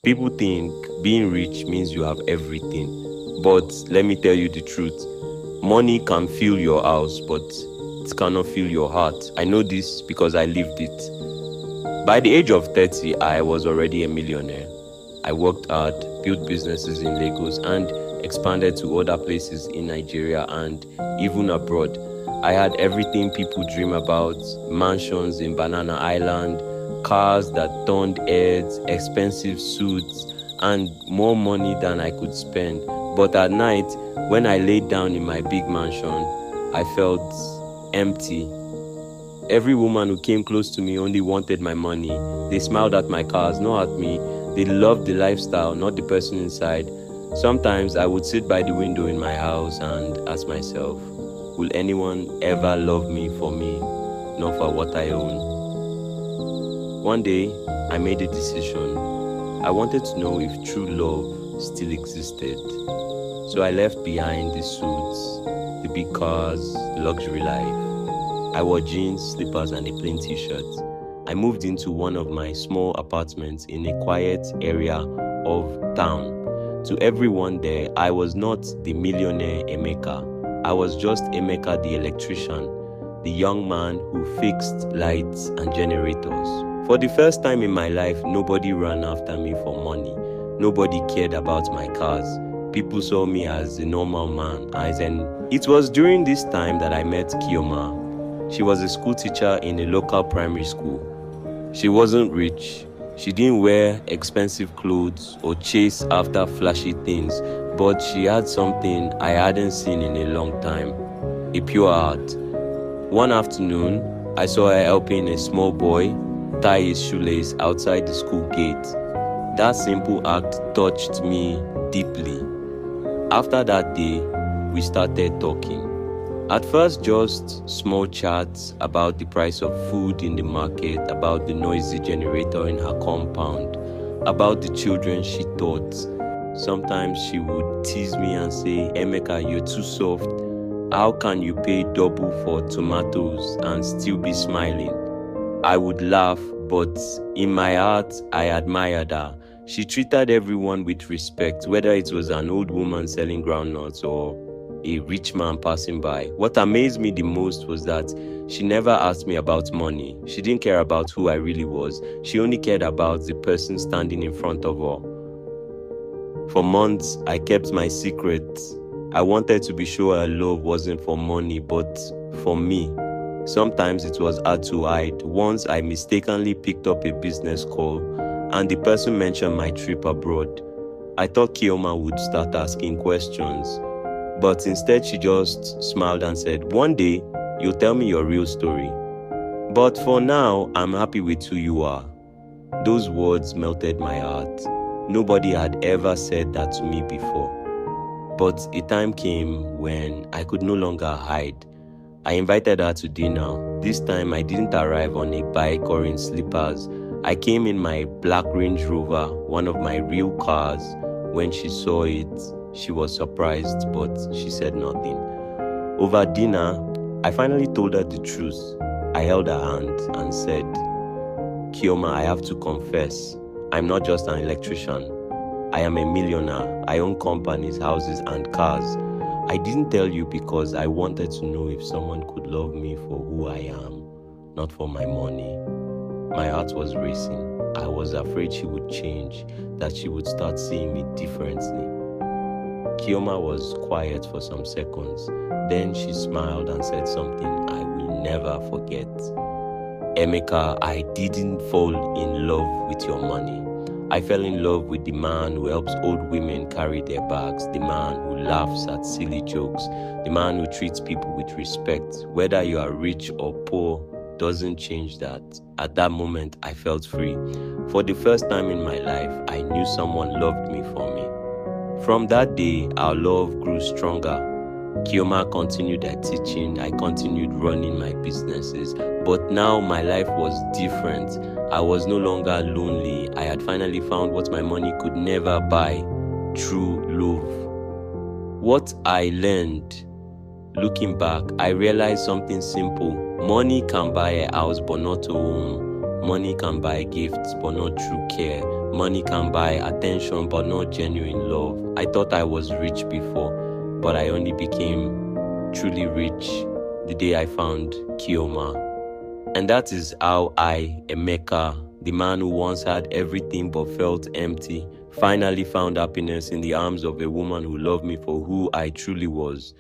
People think being rich means you have everything. But let me tell you the truth. Money can fill your house, but it cannot fill your heart. I know this because I lived it. By the age of 30, I was already a millionaire. I worked hard, built businesses in Lagos, and expanded to other places in Nigeria and even abroad. I had everything people dream about: mansions in Banana Island, cars that turned heads, expensive suits, and more money than I could spend. But at night, when I laid down in my big mansion, I felt empty. Every woman who came close to me only wanted my money. They smiled at my cars, not at me. They loved the lifestyle, not the person inside. Sometimes I would sit by the window in my house and ask myself, will anyone ever love me, not for what I own? One day, I made a decision. I wanted to know if true love still existed. So I left behind the suits, the big cars, the luxury life. I wore jeans, slippers, and a plain t-shirt. I moved into one of my small apartments in a quiet area of town. To everyone there, I was not the millionaire Emeka. I was just Emeka the electrician, the young man who fixed lights and generators. For the first time in my life, nobody ran after me for money. Nobody cared about my cars. People saw me as a normal man. It was during this time that I met Kioma. She was a school teacher in a local primary school. She wasn't rich. She didn't wear expensive clothes or chase after flashy things, but she had something I hadn't seen in a long time: a pure heart. One afternoon, I saw her helping a small boy tie his shoelace outside the school gate. That simple act touched me deeply. After that day, we started talking. At first, just small chats about the price of food in the market, about the noisy generator in her compound, about the children she taught. Sometimes she would tease me and say, "Emeka, you're too soft. How can you pay double for tomatoes and still be smiling?" I would laugh, but in my heart, I admired her. She treated everyone with respect, whether it was an old woman selling groundnuts or a rich man passing by. What amazed me the most was that she never asked me about money. She didn't care about who I really was. She only cared about the person standing in front of her. For months, I kept my secrets. I wanted to be sure her love wasn't for money, but for me. Sometimes it was hard to hide. Once I mistakenly picked up a business call and the person mentioned my trip abroad. I thought Kioma would start asking questions, but instead she just smiled and said, "One day, you'll tell me your real story. But for now, I'm happy with who you are." Those words melted my heart. Nobody had ever said that to me before. But a time came when I could no longer hide. I invited her to dinner. This time I didn't arrive on a bike or in slippers. I came in my black Range Rover, one of my real cars. When she saw it, she was surprised, but she said nothing. Over dinner, I finally told her the truth. I held her hand and said, "Kioma, I have to confess, I'm not just an electrician. I am a millionaire. I own companies, houses, and cars. I didn't tell you because I wanted to know if someone could love me for who I am, not for my money." My heart was racing. I was afraid she would change, that she would start seeing me differently. Kioma was quiet for some seconds. Then she smiled and said something I will never forget. "Emeka, I didn't fall in love with your money. I fell in love with the man who helps old women carry their bags, the man who laughs at silly jokes, the man who treats people with respect. Whether you are rich or poor doesn't change that." At that moment, I felt free. For the first time in my life, I knew someone loved me for me. From that day, our love grew stronger. Kioma continued her teaching. I continued running my businesses. But now my life was different. I was no longer lonely. I had finally found what my money could never buy: true love. What I learned, looking back, I realized something simple. Money can buy a house but not a home. Money can buy gifts but not true care. Money can buy attention, but not genuine love. I thought I was rich before, but I only became truly rich the day I found Kioma. And that is how I, Emeka, the man who once had everything but felt empty, finally found happiness in the arms of a woman who loved me for who I truly was.